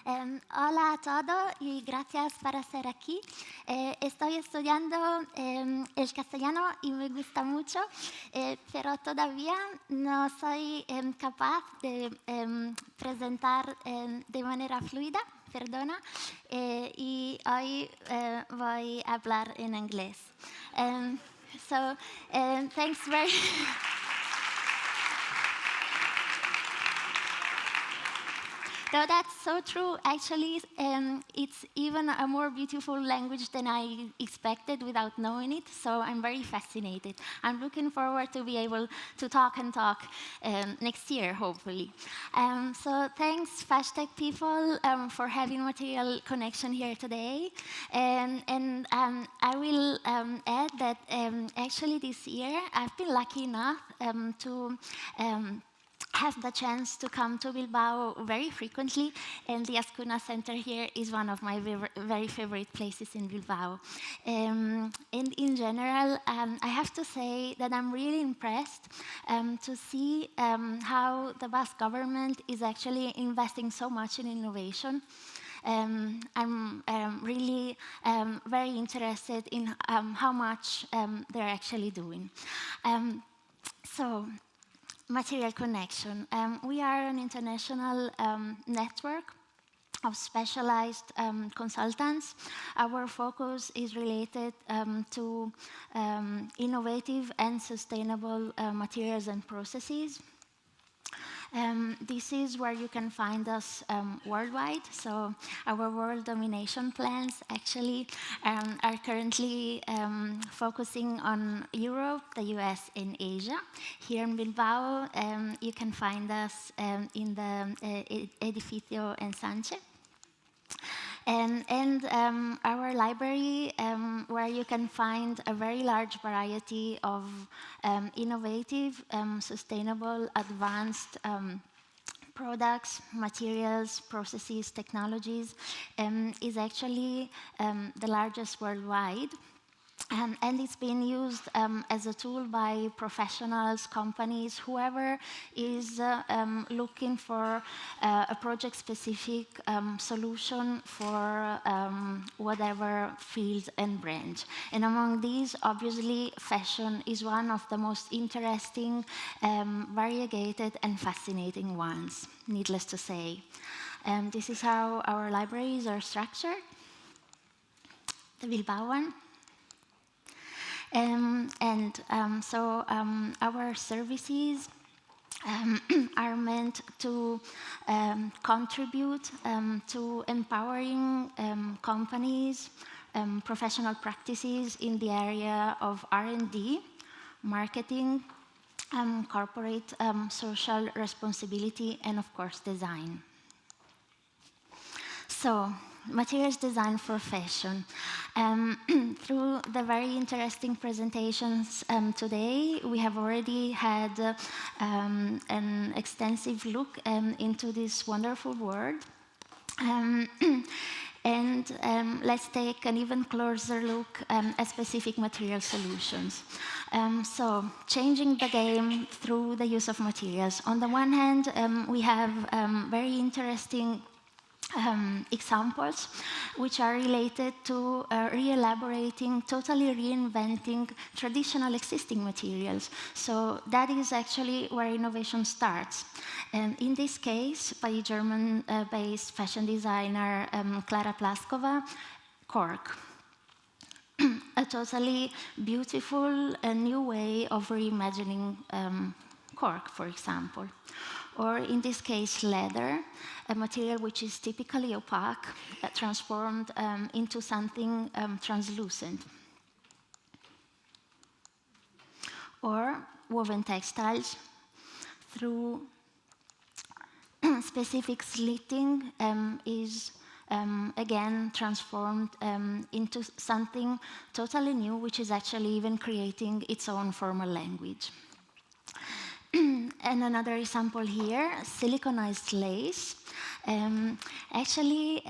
Hola a todos y gracias por estar aquí. Estoy estudiando el castellano y me gusta mucho, pero todavía no soy capaz de presentar de manera fluida, perdona, y hoy voy a hablar en inglés. Thanks very No, that's so true. Actually, it's even a more beautiful language than I expected without knowing it, so I'm very fascinated. I'm looking forward to be able to talk next year, hopefully. So thanks, FashTech people, for having material connection here today. And I will add that actually this year, I've been lucky enough to have the chance to come to Bilbao very frequently, and the Azkuna Center here is one of my very favorite places in Bilbao. And in general, I have to say that I'm really impressed to see how the Basque government is actually investing so much in innovation. I'm really very interested in how much they're actually doing. Material connection. We are an international network of specialized consultants. Our focus is related to innovative and sustainable materials and processes. This is where you can find us worldwide. So our world domination plans actually are currently focusing on Europe, the US, and Asia. Here in Bilbao, you can find us in the Edificio Ensanche. And our library, where you can find a very large variety of innovative, sustainable, advanced products, materials, processes, technologies, is actually the largest worldwide. And it's being used as a tool by professionals, companies, whoever is looking for a project-specific solution for whatever field and branch. And among these, obviously, fashion is one of the most interesting, variegated, and fascinating ones, needless to say. This is how our libraries are structured. The Bilbao one. Our services are meant to contribute to empowering companies, professional practices in the area of R&D, marketing, corporate social responsibility, and of course, design. So, materials design for fashion. Through the very interesting presentations today, we have already had an extensive look into this wonderful world. Let's take an even closer look at specific material solutions. So, changing the game through the use of materials. On the one hand, we have very interesting examples which are related to re-elaborating, totally reinventing traditional existing materials. So that is actually where innovation starts. In this case, by German-based fashion designer Klara Plaskova, cork. A totally beautiful new way of reimagining cork, for example. Or in this case, leather, a material which is typically opaque, transformed into something translucent. Or woven textiles through specific slitting is again transformed into something totally new, which is actually even creating its own formal language. And another example here, siliconized lace, Actually,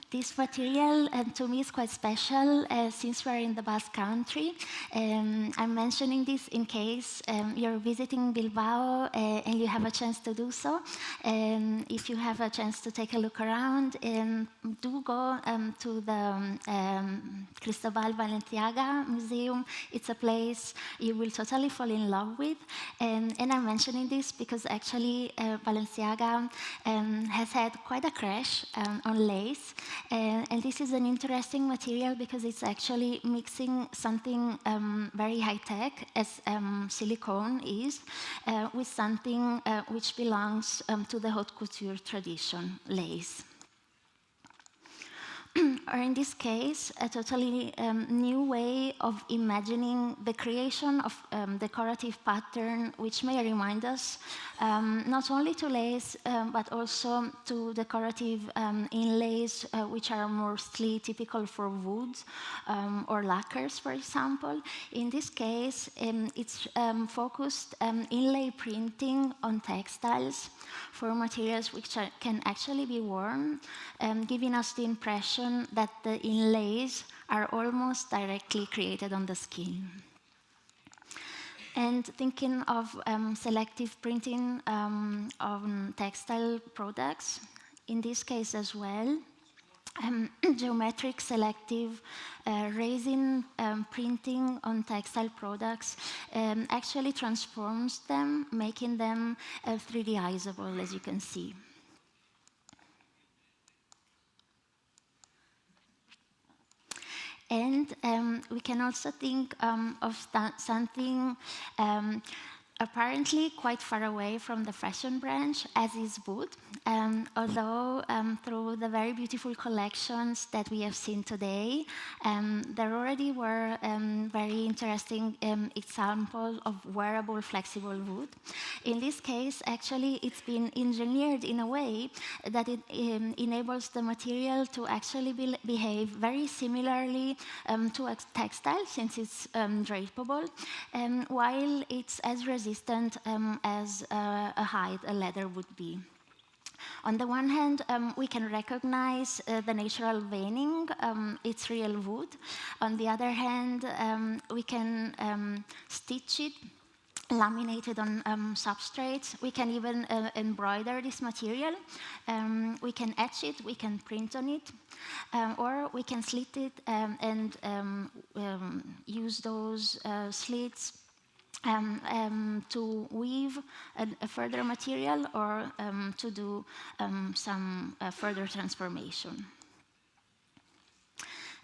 this material to me is quite special since we're in the Basque Country. I'm mentioning this in case you're visiting Bilbao and you have a chance to do so. If you have a chance to take a look around, do go to the Cristobal Balenciaga Museum. It's a place you will totally fall in love with. And I'm mentioning this because actually Balenciaga has had quite a crash on lace. And this is an interesting material because it's actually mixing something very high-tech, as silicone is, with something which belongs to the haute couture tradition, lace. Or in this case, a totally new way of imagining the creation of decorative pattern, which may remind us not only to lace, but also to decorative inlays, which are mostly typical for wood or lacquers, for example. In this case, it's focused inlay printing on textiles for materials which can actually be worn, giving us the impression that the inlays are almost directly created on the skin. And thinking of selective printing on textile products, in this case as well, geometric selective resin printing on textile products actually transforms them, making them 3D-izable, as you can see. And we can also think of something apparently quite far away from the fashion branch, as is wood, although through the very beautiful collections that we have seen today, there already were very interesting examples of wearable flexible wood. In this case, actually, it's been engineered in a way that it enables the material to actually behave very similarly to a textile, since it's drapable, while it's as resistant as a hide, a leather would be. On the one hand, we can recognize the natural veining, it's real wood. On the other hand, we can stitch it, laminate it on substrates. We can even embroider this material. We can etch it, we can print on it, or we can slit it and use those slits to weave a further material or to do some further transformation.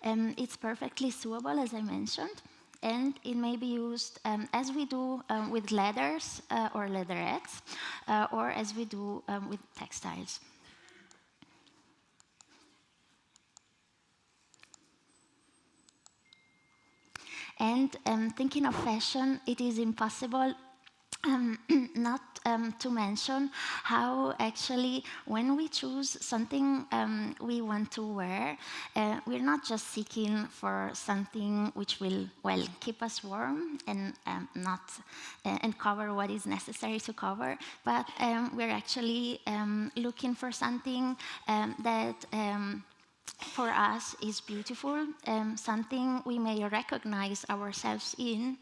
It's perfectly sewable, as I mentioned, and it may be used as we do with leathers or leatherettes, or as we do with textiles. And thinking of fashion, it is impossible not to mention how actually when we choose something we want to wear, we're not just seeking for something which will, well, keep us warm and and cover what is necessary to cover, but we're actually looking for something that for us is beautiful, something we may recognize ourselves in,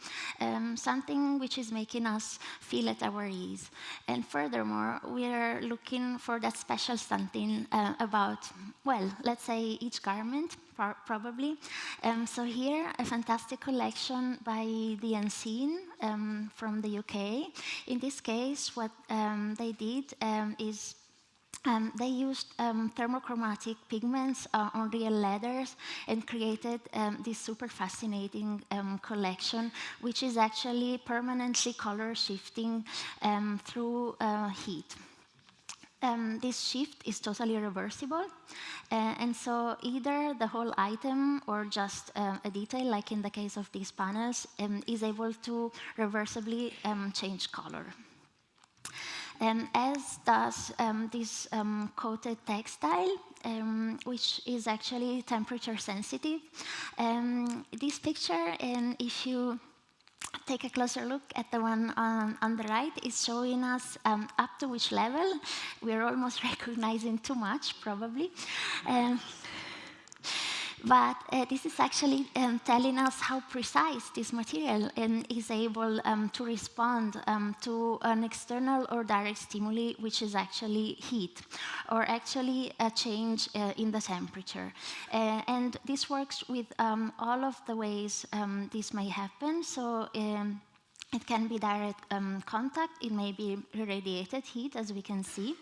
something which is making us feel at our ease. And furthermore, we are looking for that special something about, well, let's say each garment, probably. So here, a fantastic collection by The Unseen from the UK. In this case, what they did is they used thermochromatic pigments on real leathers and created this super fascinating collection, which is actually permanently color shifting through heat. This shift is totally reversible, and so either the whole item or just a detail, like in the case of these panels, is able to reversibly change color. As does this coated textile, which is actually temperature sensitive. This picture, if you take a closer look at the one on the right. It's showing us up to which level. We're almost recognizing too much, probably. But this is actually telling us how precise this material is able to respond to an external or direct stimuli, which is actually heat, or actually a change in the temperature. And this works with all of the ways this may happen. So it can be direct contact, it may be radiated heat, as we can see,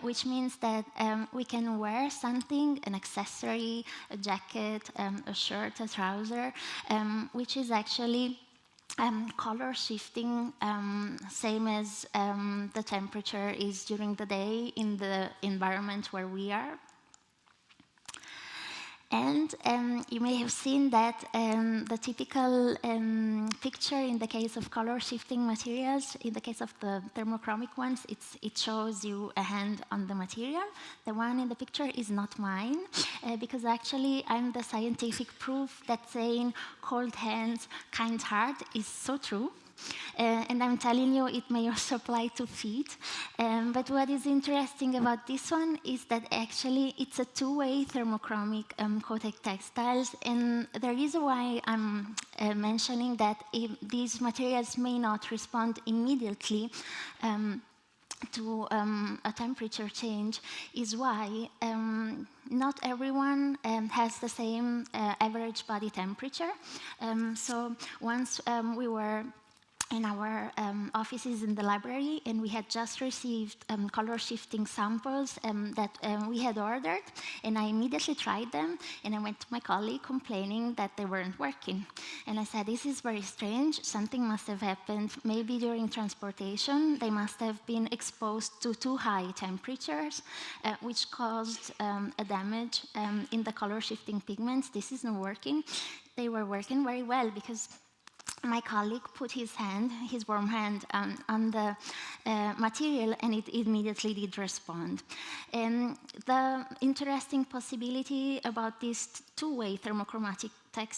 which means that we can wear something, an accessory, a jacket, a shirt, a trouser, which is actually color shifting, same as the temperature is during the day in the environment where we are. And you may have seen that the typical picture in the case of color-shifting materials, in the case of the thermochromic ones, it shows you a hand on the material. The one in the picture is not mine, because actually I'm the scientific proof that saying cold hands, kind heart is so true. And I'm telling you, it may also apply to feet. But what is interesting about this one is that actually it's a two-way thermochromic coated textiles. And the reason why I'm mentioning that these materials may not respond immediately to a temperature change is why not everyone has the same average body temperature. So once we were in our offices in the library, and we had just received color-shifting samples that we had ordered, and I immediately tried them, and I went to my colleague complaining that they weren't working. And I said, this is very strange, something must have happened, maybe during transportation, they must have been exposed to too high temperatures, which caused a damage in the color-shifting pigments. This is not working. They were working very well, because my colleague put his warm hand, on the material, and it immediately did respond. And the interesting possibility about these two-way thermochromatic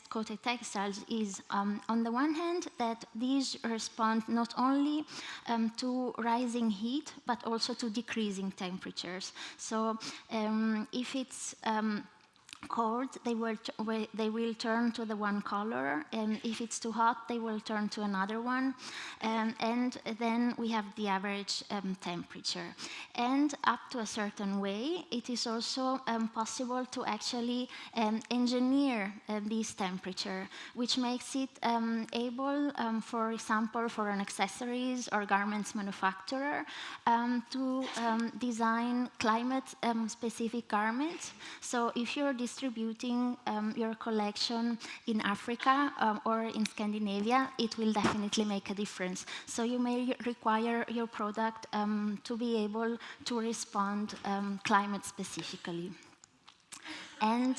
coated textiles is, on the one hand, that these respond not only to rising heat, but also to decreasing temperatures. So if it's cold, they will turn to the one color, and if it's too hot, they will turn to another one, and then we have the average temperature. And up to a certain way, it is also possible to actually engineer this temperature, which makes it able, for example, for an accessories or garments manufacturer, to design climate-specific garments. So if you're distributing your collection in Africa or in Scandinavia, it will definitely make a difference. So you may require your product to be able to respond climate specifically. And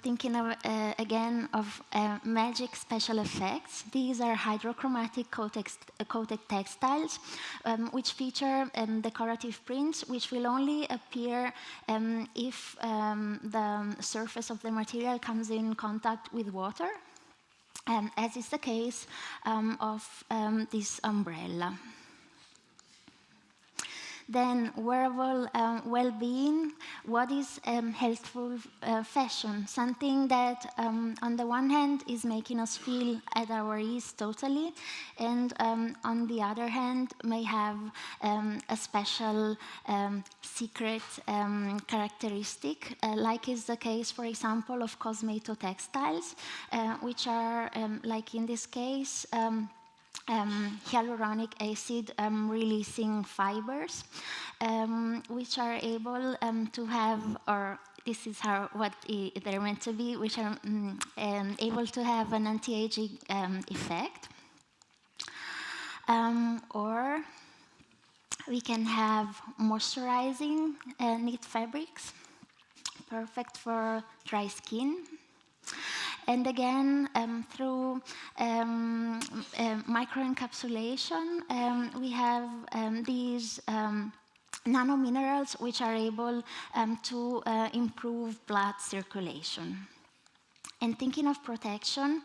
thinking of, again of magic special effects, these are hydrochromatic coated textiles, which feature decorative prints, which will only appear if the surface of the material comes in contact with water, as is the case of this umbrella. Then wearable well-being, what is healthful fashion? Something that on the one hand is making us feel at our ease totally, and on the other hand may have a special secret characteristic, like is the case, for example, of cosmeto textiles, which are, like in this case, hyaluronic acid releasing fibers, which are able to have, or this is what they're meant to be, which are able to have an anti-aging effect. Or we can have moisturizing knit fabrics, perfect for dry skin. And again, through microencapsulation, we have these nanominerals which are able to improve blood circulation. And thinking of protection,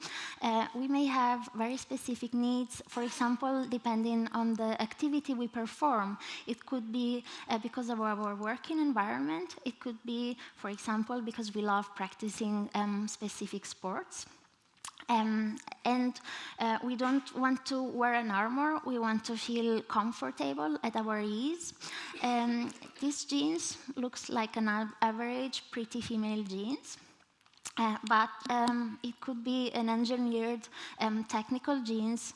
we may have very specific needs, for example, depending on the activity we perform. It could be because of our working environment. It could be, for example, because we love practicing specific sports. We don't want to wear an armor. We want to feel comfortable at our ease. This jeans looks like an average pretty female jeans. But it could be an engineered technical jeans,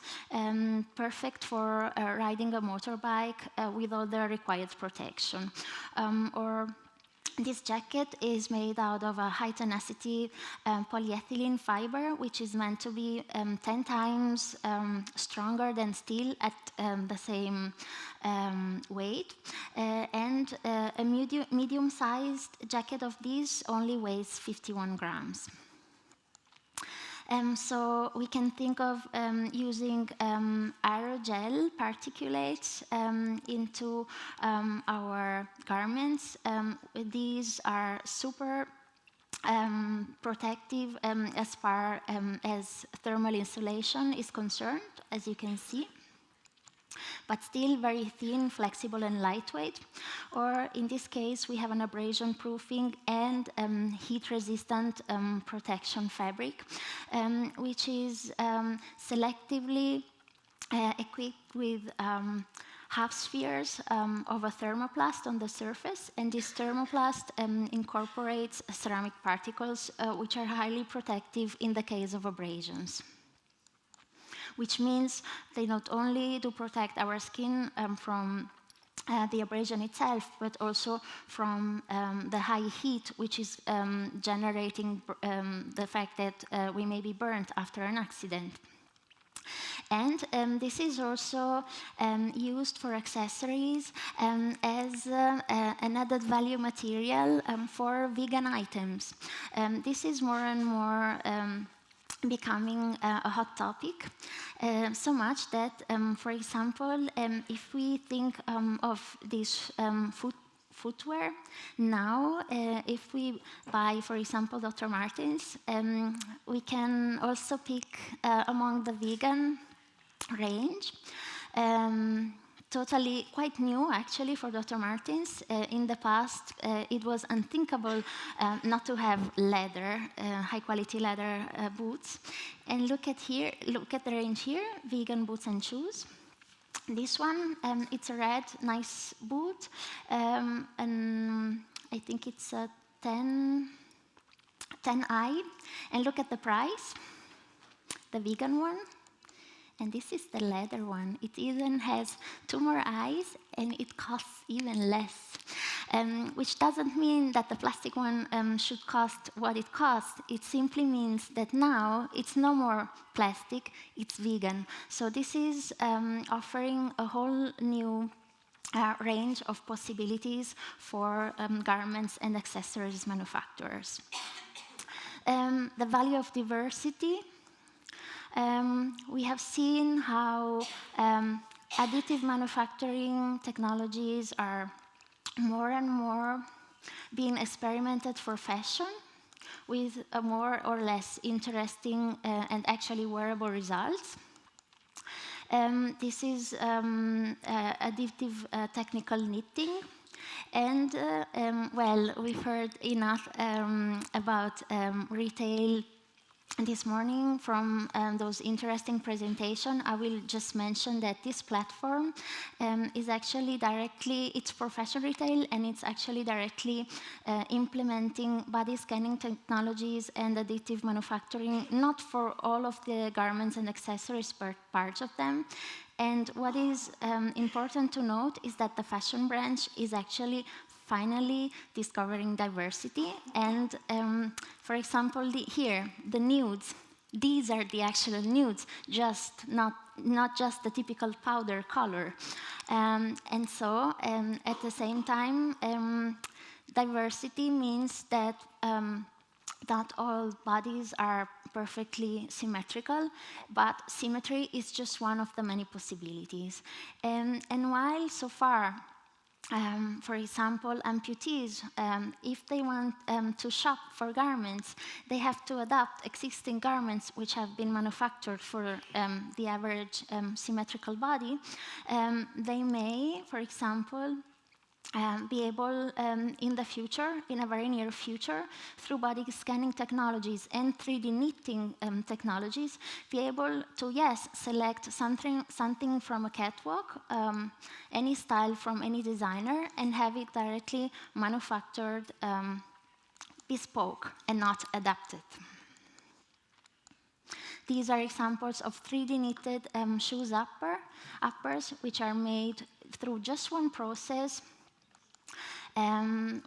perfect for riding a motorbike with all the required protection. Or this jacket is made out of a high-tenacity polyethylene fiber, which is meant to be 10 times stronger than steel at the same weight. And a medium-sized jacket of these only weighs 51 grams. So we can think of using aerogel particulates into our garments. These are super protective as far as thermal insulation is concerned, as you can see, but still very thin, flexible, and lightweight. Or in this case, we have an abrasion proofing and heat-resistant protection fabric, which is selectively equipped with half spheres of a thermoplast on the surface, and this thermoplast incorporates ceramic particles, which are highly protective in the case of abrasions. Which means they not only do protect our skin from the abrasion itself, but also from the high heat, which is generating the fact that we may be burnt after an accident. And this is also used for accessories as an added value material for vegan items. This is more and more becoming a hot topic, so much that, for example, if we think of this footwear, now if we buy, for example, Dr. Martens, we can also pick among the vegan range. Totally quite new, actually, for Dr. Martens. In the past, it was unthinkable not to have leather, high-quality leather boots. And look at the range here, vegan boots and shoes. This one, it's a red, nice boot, and I think it's a 10i. And look at the price, the vegan one. And this is the leather one. It even has 2 more eyes, and it costs even less. Which doesn't mean that the plastic one should cost what it costs. It simply means that now it's no more plastic, it's vegan. So this is offering a whole new range of possibilities for garments and accessories manufacturers. The value of diversity. We have seen how additive manufacturing technologies are more and more being experimented for fashion with a more or less interesting and actually wearable results. This is additive technical knitting. And, well, we've heard enough about retail this morning from those interesting presentations. I will just mention that this platform is actually directly, it's for fashion retail, and it's actually directly implementing body scanning technologies and additive manufacturing, not for all of the garments and accessories, but parts of them. And what is important to note is that the fashion branch is actually finally discovering diversity. And for example, here, the nudes, these are the actual nudes, just not just the typical powder color. And so at the same time, diversity means that not all bodies are perfectly symmetrical, but symmetry is just one of the many possibilities. And while so far For example, amputees, if they want to shop for garments, they have to adapt existing garments which have been manufactured for the average symmetrical body. They may, for example, be able in the future, in a very near future, through body scanning technologies and 3D knitting technologies, be able to, yes, select something from a catwalk, any style from any designer, and have it directly manufactured, bespoke, and not adapted. These are examples of 3D knitted shoes uppers, which are made through just one process,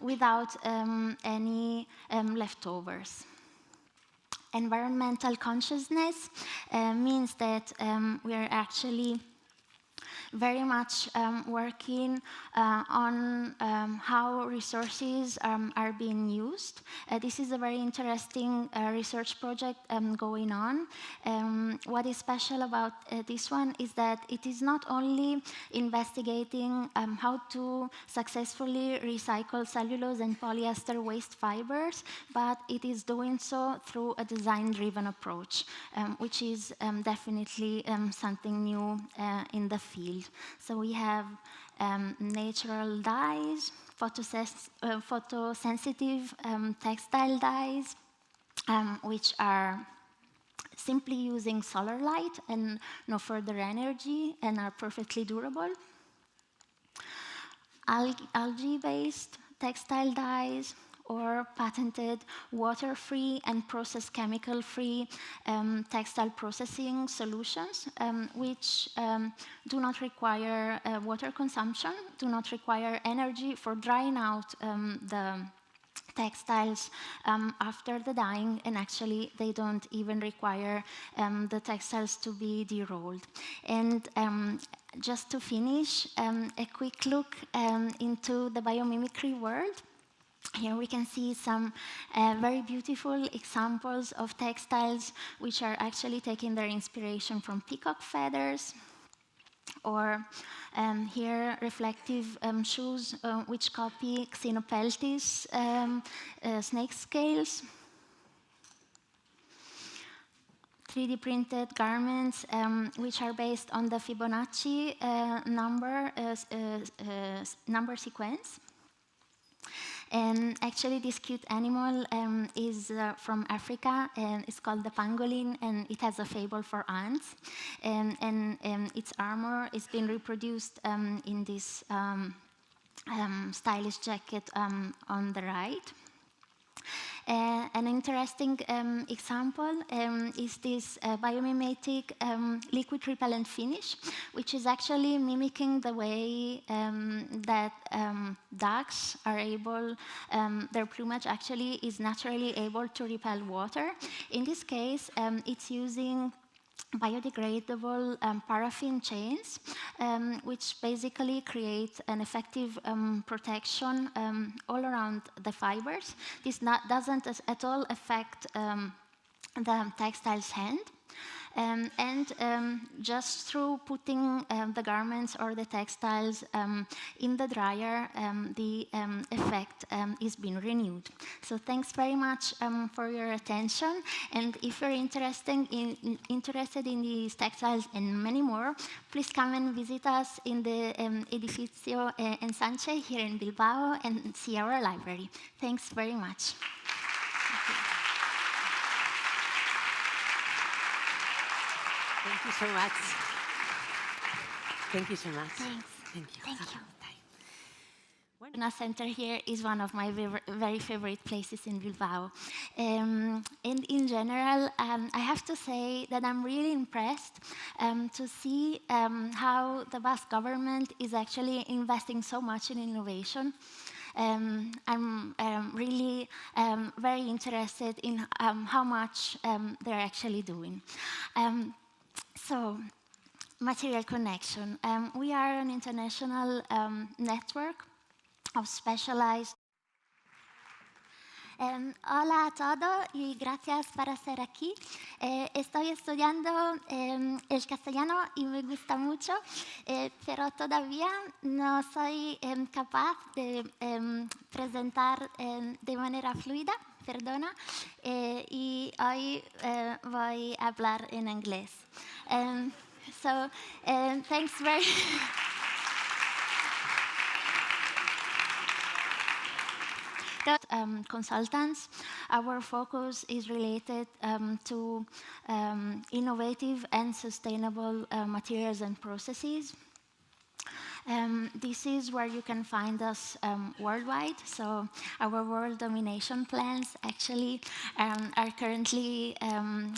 without any leftovers. Environmental consciousness means that we are actually very much working on how resources are being used. This is a very interesting research project going on. What is special about this one is that it is not only investigating how to successfully recycle cellulose and polyester waste fibers, but it is doing so through a design-driven approach, which is definitely something new in the field. So we have natural dyes, photosensitive textile dyes, which are simply using solar light and no further energy and are perfectly durable. Algae-based textile dyes, or patented water-free and process chemical-free textile processing solutions, which do not require water consumption, do not require energy for drying out the textiles after the dyeing, and actually they don't even require the textiles to be derolled. And just to finish, a quick look into the biomimicry world. Here we can see some very beautiful examples of textiles which are actually taking their inspiration from peacock feathers, or here reflective shoes which copy Xenopeltis snake scales. 3D printed garments which are based on the Fibonacci number sequence. And actually, this cute animal is from Africa, and it's called the pangolin, and it has a fable for ants. And its armor is being reproduced in this stylish jacket on the right. An interesting example is this biomimetic liquid repellent finish, which is actually mimicking the way that ducks are able, their plumage actually is naturally able to repel water. In this case, it's using biodegradable paraffin chains, which basically create an effective protection all around the fibers. This doesn't at all affect the textile's hand. Just through putting the garments or the textiles in the dryer, the effect is being renewed. So thanks very much for your attention. And if you're interested in these textiles and many more, please come and visit us in the Edificio Ensanche here in Bilbao and see our library. Thanks very much. Thank you so much. Thank you so much. Thanks. Thank you. Thank you. Azkuna Center here is one of my very favorite places in Bilbao. And in general, I have to say that I'm really impressed to see how the Basque government is actually investing so much in innovation. I'm really very interested in how much they're actually doing. So, material connection. We are an international network of specialized Hola a todos y gracias por estar aquí. Estoy estudiando el castellano y me gusta mucho, pero todavía no soy capaz de presentar de manera fluida, perdona, y hoy voy a hablar en inglés. Thanks very consultants, our focus is related to innovative and sustainable materials and processes. This is where you can find us worldwide. So our world domination plans actually are currently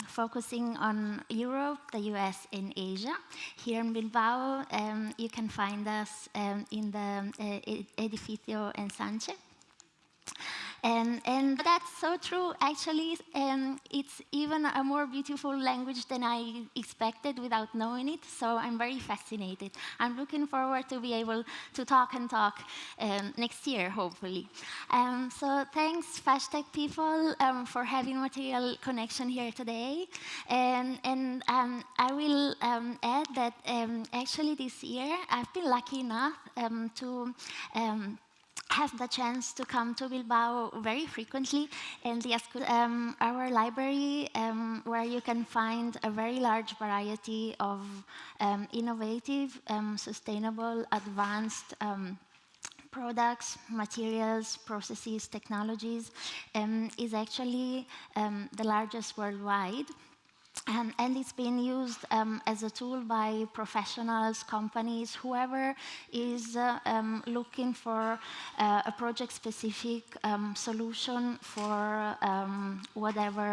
focusing on Europe, the US, and Asia. Here in Bilbao, you can find us in the Edificio Ensanche. And that's so true. Actually, it's even a more beautiful language than I expected without knowing it. So I'm very fascinated. I'm looking forward to be able to talk next year, hopefully. So thanks, FashTech people, for having material connection here today. And I will add that actually this year I've been lucky enough to have the chance to come to Bilbao very frequently, and our library, where you can find a very large variety of innovative, sustainable, advanced products, materials, processes, technologies, is actually the largest worldwide. And it's being used as a tool by professionals, companies, whoever is looking for a project-specific solution for whatever